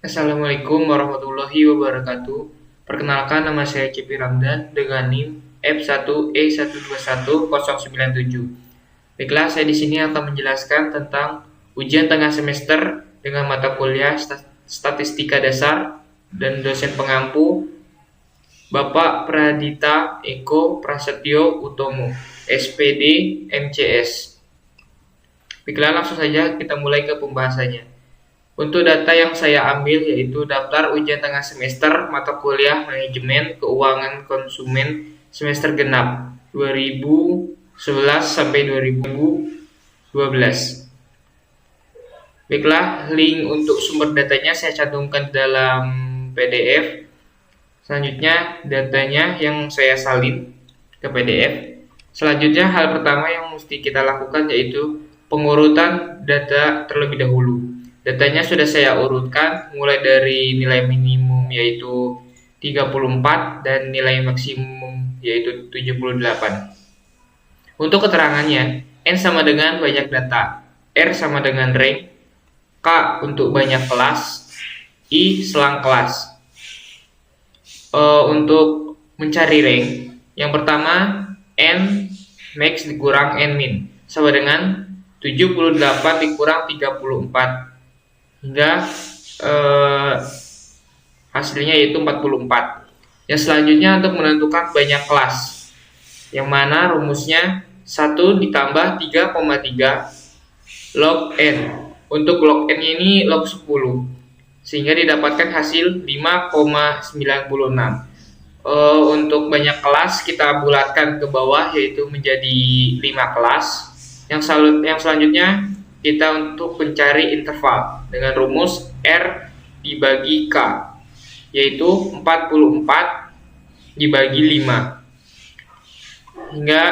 Assalamualaikum warahmatullahi wabarakatuh. Perkenalkan, nama saya Cipi Ramdan dengan NIM F1E121097. Baiklah, saya di sini akan menjelaskan tentang ujian tengah semester dengan mata kuliah Statistika Dasar dan dosen pengampu Bapak Pradita Eko Prasetyo Utomo, SPD MCS. Baiklah, langsung saja kita mulai ke pembahasannya. Untuk data yang saya ambil yaitu daftar ujian tengah semester mata kuliah Manajemen Keuangan Konsumen semester genap 2011 sampai 2012. Baiklah, link untuk sumber datanya saya cantumkan di dalam PDF. Selanjutnya datanya yang saya salin ke PDF. Selanjutnya hal pertama yang mesti kita lakukan yaitu pengurutan data terlebih dahulu. Datanya sudah saya urutkan mulai dari nilai minimum yaitu 34 dan nilai maksimum yaitu 78. Untuk keterangannya, N sama dengan banyak data, R sama dengan rank, K untuk banyak kelas, I selang kelas. Untuk mencari rank, yang pertama N max dikurang N min sama dengan 78 dikurang 34 hingga hasilnya yaitu 44. Yang selanjutnya untuk menentukan banyak kelas, yang mana rumusnya 1 ditambah 3,3 log N. Untuk log N ini log 10, sehingga didapatkan hasil 5,96. Untuk banyak kelas kita bulatkan ke bawah yaitu menjadi 5 kelas. Yang selanjutnya kita untuk mencari interval dengan rumus R dibagi K, yaitu 44 dibagi 5 hingga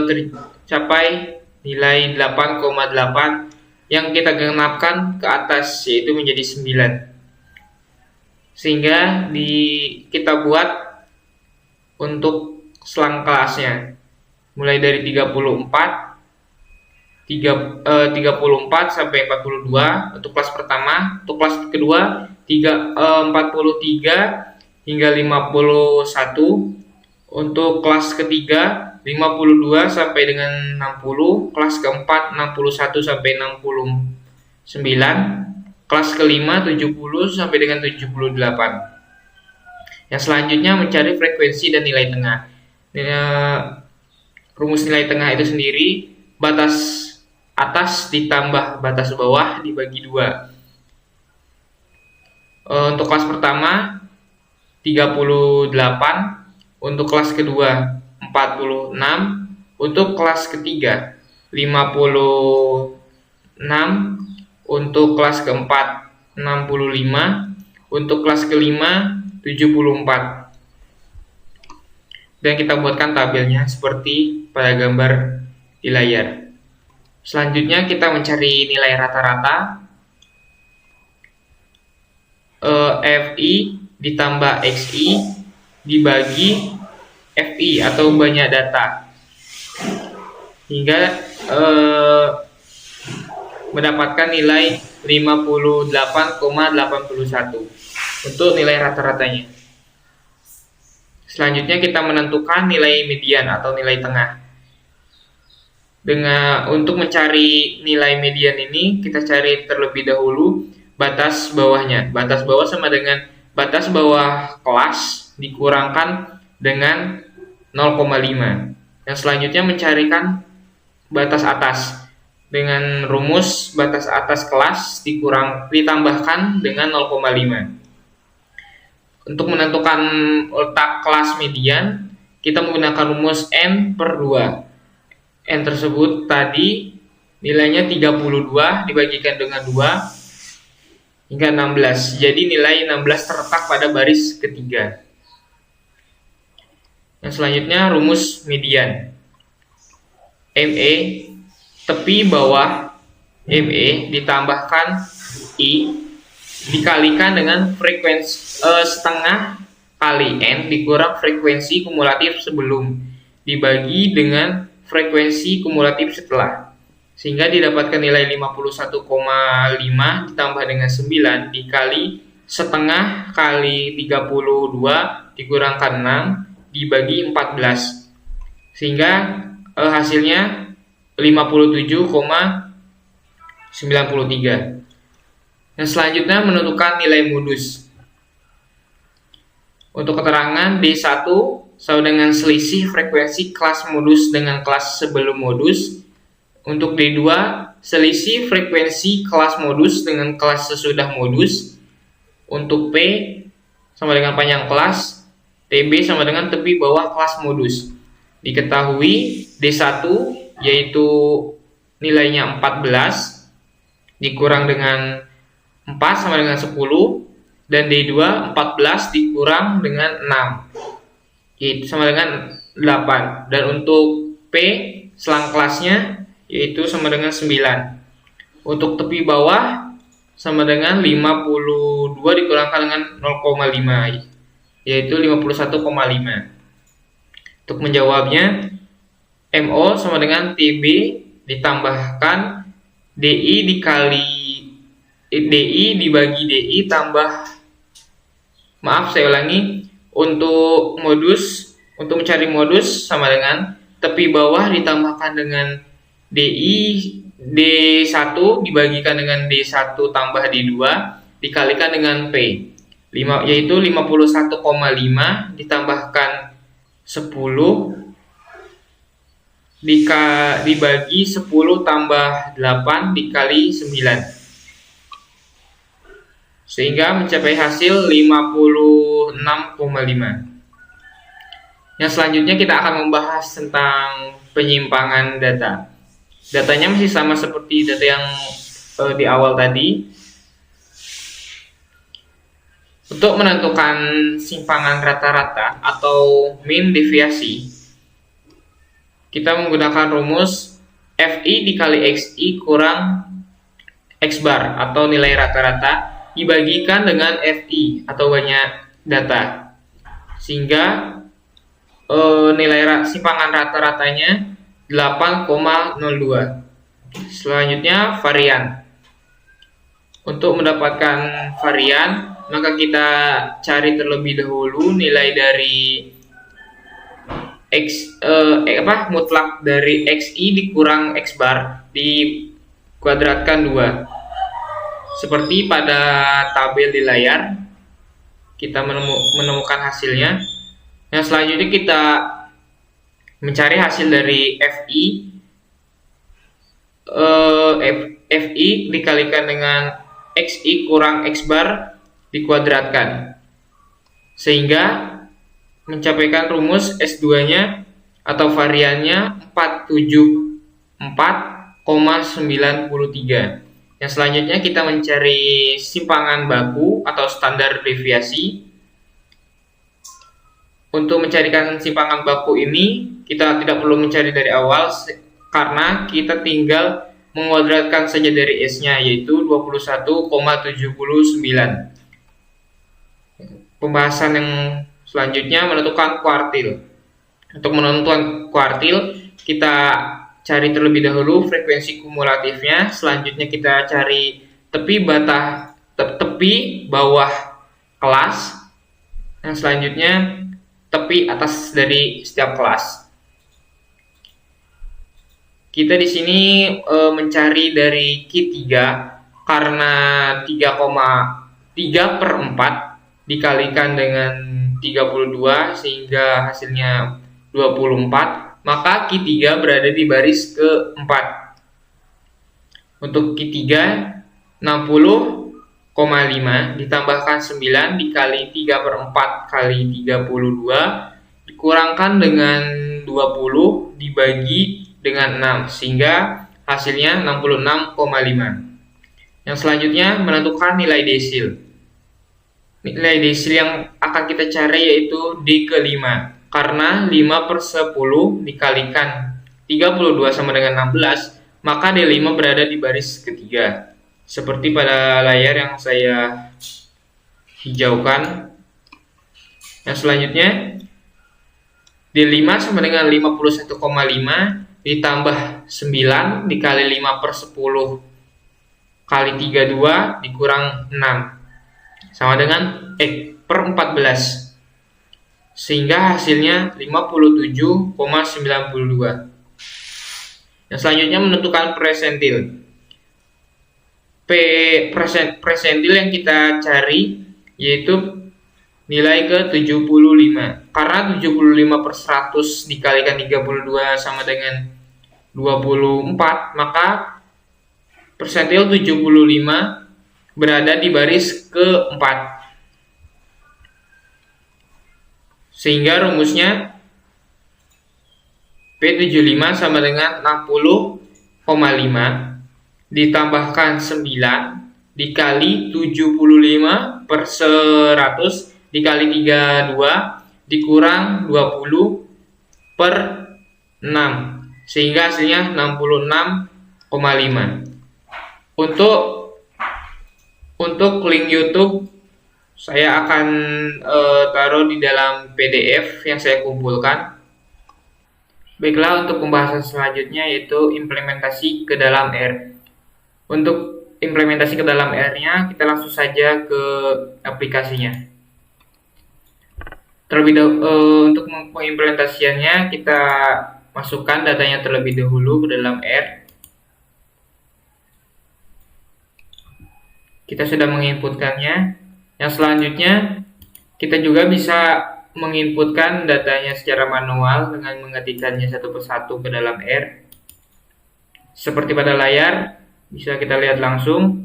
tercapai nilai 8,8 yang kita genapkan ke atas yaitu menjadi 9. Sehingga kita buat untuk selang kelasnya mulai dari 34 sampai 42 untuk kelas pertama, untuk kelas kedua 43 hingga 51, untuk kelas ketiga 52 sampai dengan 60, kelas keempat 61 sampai 69, kelas kelima 70 sampai dengan 78. Yang selanjutnya mencari frekuensi dan nilai tengah. Rumus nilai tengah itu sendiri batas atas ditambah batas bawah dibagi 2. Untuk kelas pertama 38, untuk kelas kedua 46, untuk kelas ketiga 56, untuk kelas keempat 65, untuk kelas kelima 74. Dan kita buatkan tabelnya seperti pada gambar di layar. Selanjutnya kita mencari nilai rata-rata. FI ditambah XI dibagi FI atau banyak data hingga mendapatkan nilai 58,81 untuk nilai rata-ratanya. Selanjutnya kita menentukan nilai median atau nilai tengah. Untuk mencari nilai median ini kita cari terlebih dahulu batas bawahnya. Batas bawah sama dengan batas bawah kelas dikurangkan dengan 0,5. Yang selanjutnya mencarikan batas atas dengan rumus batas atas kelas ditambahkan dengan 0,5. Untuk menentukan letak kelas median kita menggunakan rumus N per 2. N tersebut tadi nilainya 32 dibagikan dengan 2 hingga 16. Jadi nilai 16 terletak pada baris ketiga. Yang selanjutnya rumus median. ME tepi bawah ME ditambahkan I dikalikan dengan frekuensi setengah kali N dikurang frekuensi kumulatif sebelum dibagi dengan frekuensi kumulatif setelah, sehingga didapatkan nilai 51,5 ditambah dengan 9 dikali setengah kali 32 dikurangkan 6 dibagi 14. Sehingga hasilnya 57,93. Yang selanjutnya menentukan nilai modus. Untuk keterangan D1 sama dengan selisih frekuensi kelas modus dengan kelas sebelum modus. Untuk D2 selisih frekuensi kelas modus dengan kelas sesudah modus. Untuk P sama dengan panjang kelas, TB sama dengan tepi bawah kelas modus. Diketahui D1 yaitu nilainya 14 dikurang dengan 4 sama dengan 10, dan D2 14 dikurang dengan 6 yaitu sama dengan 8, dan untuk P selang kelasnya yaitu sama dengan 9. Untuk tepi bawah sama dengan 52 dikurangkan dengan 0,5 yaitu 51,5. Untuk menjawabnya, MO sama dengan TB ditambahkan DI dibagi DI tambah, maaf saya ulangi, untuk mencari modus sama dengan tepi bawah ditambahkan dengan DI D1 dibagikan dengan D1 tambah D2 dikalikan dengan P, yaitu 51,5 ditambahkan 10 dibagi 10 tambah 8 dikali 9, sehingga mencapai hasil 56,5. Yang selanjutnya kita akan membahas tentang penyimpangan data. Datanya masih sama seperti data yang di awal tadi. Untuk menentukan simpangan rata-rata atau mean deviasi, kita menggunakan rumus FI dikali XI kurang X bar atau nilai rata-rata dibagikan dengan FI atau banyak data, sehingga nilai simpangan rata-ratanya 8,02. Selanjutnya varian. Untuk mendapatkan varian, maka kita cari terlebih dahulu nilai dari mutlak dari XI dikurang X bar dikuadratkan 2. Seperti pada tabel di layar, kita menemukan hasilnya. Yang selanjutnya kita mencari hasil dari FI dikalikan dengan XI kurang X bar dikuadratkan, sehingga mencapaikan rumus S2-nya atau variannya 474,93. Yang selanjutnya kita mencari simpangan baku atau standar deviasi. Untuk mencarikan simpangan baku ini, kita tidak perlu mencari dari awal karena kita tinggal menguadratkan saja dari S-nya, yaitu 21,79. Pembahasan yang selanjutnya menentukan kuartil. Untuk menentukan kuartil, kita cari terlebih dahulu frekuensi kumulatifnya. Selanjutnya kita cari tepi bawah kelas. Yang selanjutnya tepi atas dari setiap kelas. Kita di sini mencari dari Q3 karena 3,3/4 dikalikan dengan 32 sehingga hasilnya 24, maka Q3 berada di baris ke-4. Untuk Q3 60,5 ditambahkan 9 dikali 3/4 kali 32 dikurangkan dengan 20 dibagi dengan 6 sehingga hasilnya 66,5. Yang selanjutnya menentukan nilai desil. Nilai desil yang akan kita cari yaitu D ke-5, karena 5/10 dikalikan 32 sama dengan 16, maka D5 berada di baris ketiga. Seperti pada layar yang saya hijaukan. Yang selanjutnya D5 sama dengan 51,5 ditambah 9 dikali 5/10 kali 32 dikurang 6. sama dengan per 14, sehingga hasilnya 57,92. Yang selanjutnya menentukan persentil. Persentil yang kita cari yaitu nilai ke 75. Karena 75/100 dikalikan 32 sama dengan 24, maka persentil 75 berada di baris keempat. Sehingga rumusnya P75 sama dengan 60,5 ditambahkan 9 dikali 75/100 dikali 32 dikurang 20/6, sehingga hasilnya 66,5. Untuk link YouTube saya akan taruh di dalam PDF yang saya kumpulkan. Baiklah, untuk pembahasan selanjutnya yaitu implementasi ke dalam R. Untuk implementasi ke dalam R-nya, kita langsung saja ke aplikasinya. Terlebih dahulu, untuk pengimplementasiannya kita masukkan datanya terlebih dahulu ke dalam R. Kita sudah menginputkannya. Yang selanjutnya kita juga bisa menginputkan datanya secara manual dengan mengetikkannya satu persatu ke dalam R. Seperti pada layar, bisa kita lihat langsung.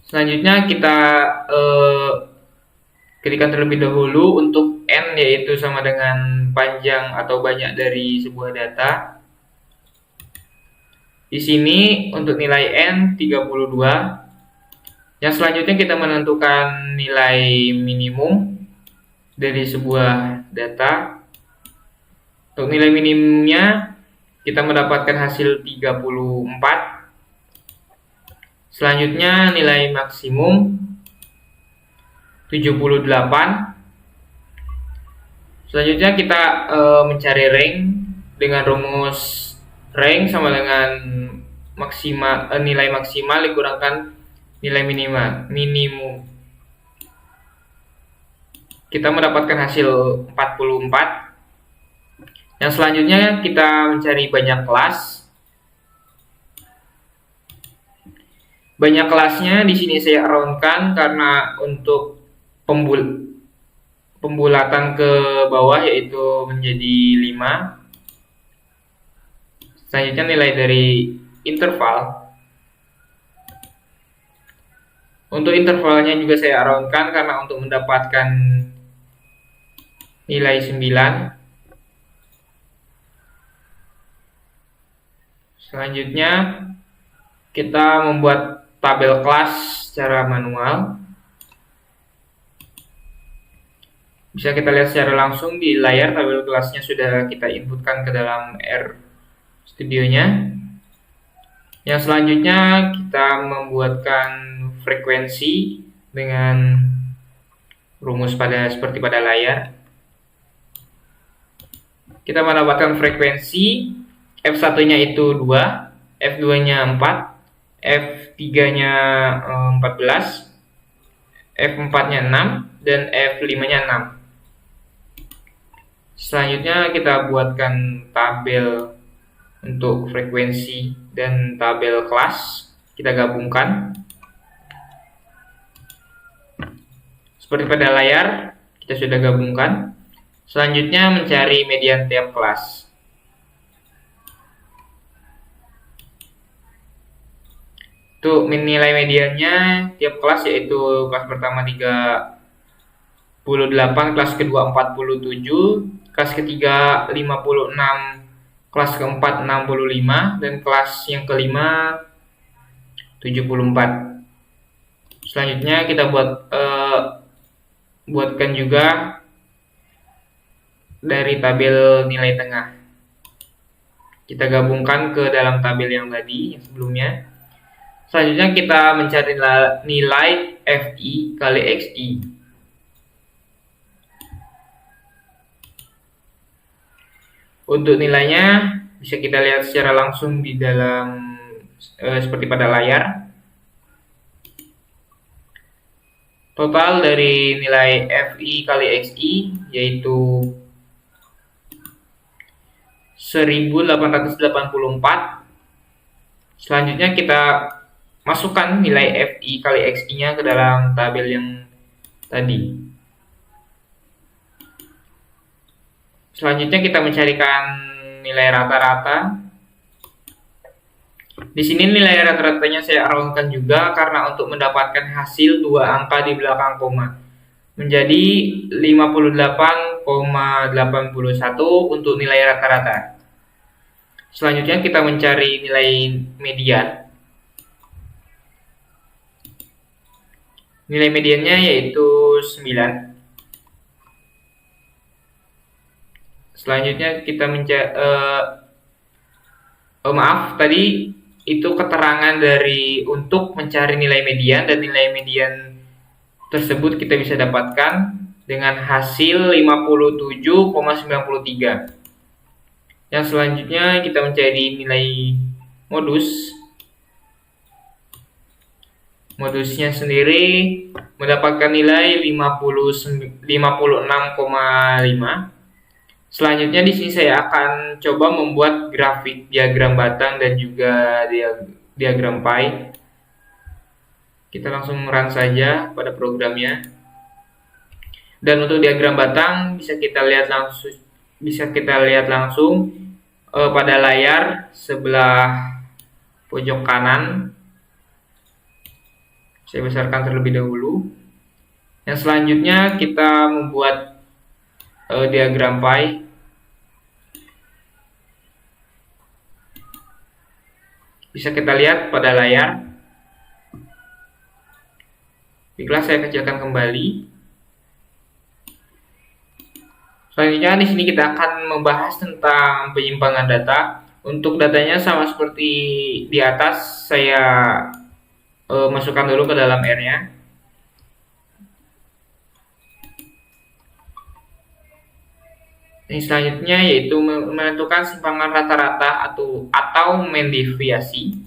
Selanjutnya kita ketikkan terlebih dahulu untuk N, yaitu sama dengan panjang atau banyak dari sebuah data. Di sini untuk nilai N 32. Yang selanjutnya kita menentukan nilai minimum dari sebuah data. Untuk nilai minimumnya kita mendapatkan hasil 34. Selanjutnya nilai maksimum 78. Selanjutnya kita mencari rank dengan rumus rank sama dengan nilai maksimal dikurangkan nilai minimum. Kita mendapatkan hasil 44. Yang selanjutnya kita mencari banyak kelas. Banyak kelasnya di sini saya roundkan karena untuk pembulatan ke bawah yaitu menjadi 5. Selanjutnya nilai dari interval. Untuk intervalnya juga saya roundkan karena untuk mendapatkan nilai 9. Selanjutnya kita membuat tabel kelas secara manual. Bisa kita lihat secara langsung di layar, tabel kelasnya sudah kita inputkan ke dalam R Studionya. Yang selanjutnya kita membuatkan frekuensi dengan rumus seperti pada layar. Kita mendapatkan frekuensi F1-nya itu 2, F2-nya 4, F3-nya 14, F4-nya 6, dan F5-nya 6. Selanjutnya kita buatkan tabel untuk frekuensi dan tabel kelas. Kita gabungkan. Seperti pada layar, kita sudah gabungkan. Selanjutnya mencari median tiap kelas. Untuk nilai mediannya tiap kelas yaitu kelas pertama 38, kelas kedua 47, kelas ketiga 56, kelas keempat 65, dan kelas yang kelima 74. Selanjutnya kita buatkan juga dari tabel nilai tengah. Kita gabungkan ke dalam tabel yang tadi, yang sebelumnya. Selanjutnya kita mencari nilai FI kali XI. Untuk nilainya bisa kita lihat secara langsung di dalam seperti pada layar. Total dari nilai FI kali XI yaitu 1884. Selanjutnya kita masukkan nilai FI kali XI-nya ke dalam tabel yang tadi. Selanjutnya kita mencarikan nilai rata-rata. Di sini nilai rata-ratanya saya arahkan juga karena untuk mendapatkan hasil dua angka di belakang koma menjadi 58,81 untuk nilai rata-rata. Selanjutnya kita mencari nilai median. Nilai mediannya yaitu 9. Selanjutnya kita tadi itu keterangan dari untuk mencari nilai median, dan nilai median tersebut kita bisa dapatkan dengan hasil 57,93. Yang selanjutnya kita mencari nilai modus. Modusnya sendiri mendapatkan nilai 56,5. Selanjutnya di sini saya akan coba membuat grafik diagram batang dan juga diagram pie. Kita langsung run saja pada programnya. Dan untuk diagram batang bisa kita lihat langsung pada layar sebelah pojok kanan. Saya besarkan terlebih dahulu. Yang selanjutnya kita membuat diagram pie. Bisa kita lihat pada layar. Baiklah, saya kecilkan kembali. Selanjutnya di sini kita akan membahas tentang penyimpangan data. Untuk datanya sama seperti di atas, saya masukkan dulu ke dalam R-nya. Ini selanjutnya yaitu menentukan simpangan rata-rata atau mean deviasi,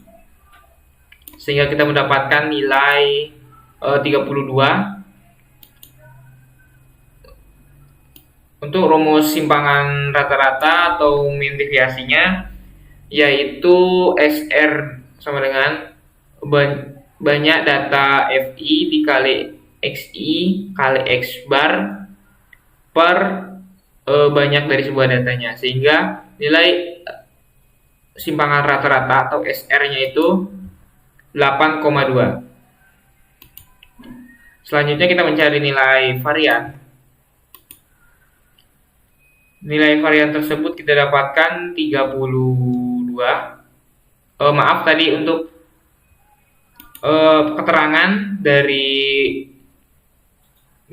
sehingga kita mendapatkan nilai 32. Untuk rumus simpangan rata-rata atau mean deviasinya yaitu SR sama dengan banyak data FI dikali XI kali X bar per banyak dari sebuah datanya, sehingga nilai simpangan rata-rata atau SR-nya itu 8,2. Selanjutnya kita mencari nilai varian. Nilai varian tersebut kita dapatkan 32. Tadi untuk keterangan dari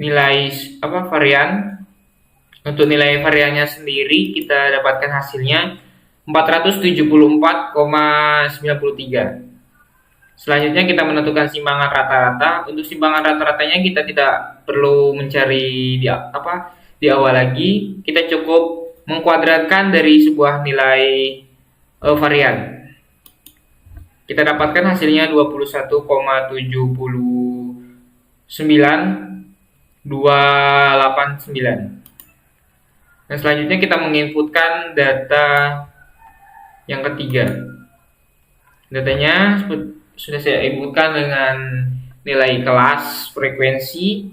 nilai varian. Untuk nilai variannya sendiri kita dapatkan hasilnya 474,93. Selanjutnya kita menentukan simpangan rata-rata. Untuk simpangan rata-ratanya kita tidak perlu mencari di awal lagi. Kita cukup mengkuadratkan dari sebuah nilai varian. Kita dapatkan hasilnya 21,79289. Dan selanjutnya kita menginputkan data yang ketiga. Datanya sudah saya inputkan dengan nilai kelas, frekuensi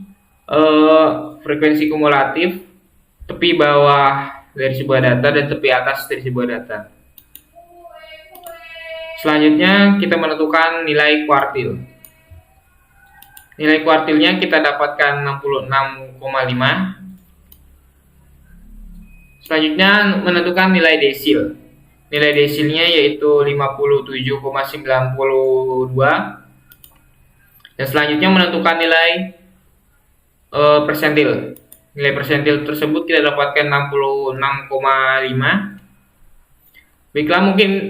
kumulatif, tepi bawah dari sebuah data dan tepi atas dari sebuah data. Selanjutnya kita menentukan nilai kuartil. Nilai kuartilnya kita dapatkan 66,5. Selanjutnya menentukan nilai desil. Nilai desilnya yaitu 57,92. Dan selanjutnya menentukan nilai persentil. Nilai persentil tersebut kita dapatkan 66,5. Baiklah, mungkin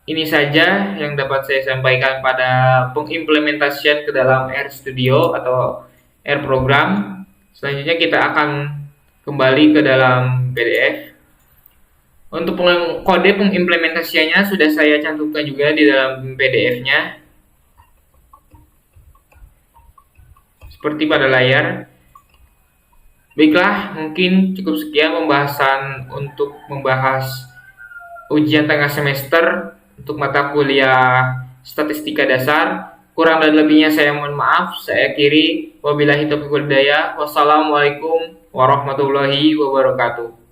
ini saja yang dapat saya sampaikan pada pengimplementasian ke dalam R Studio atau R Program. Selanjutnya kita akan kembali ke dalam PDF. Untuk kode pengimplementasiannya sudah saya cantumkan juga di dalam PDF-nya. seperti pada layar. Baiklah, mungkin cukup sekian pembahasan untuk membahas ujian tengah semester untuk mata kuliah statistika dasar. Kurang dan lebihnya saya mohon maaf. Saya akhiri. Wabillahi taufiq wal hidayah. Wassalamualaikum warahmatullahi wabarakatuh.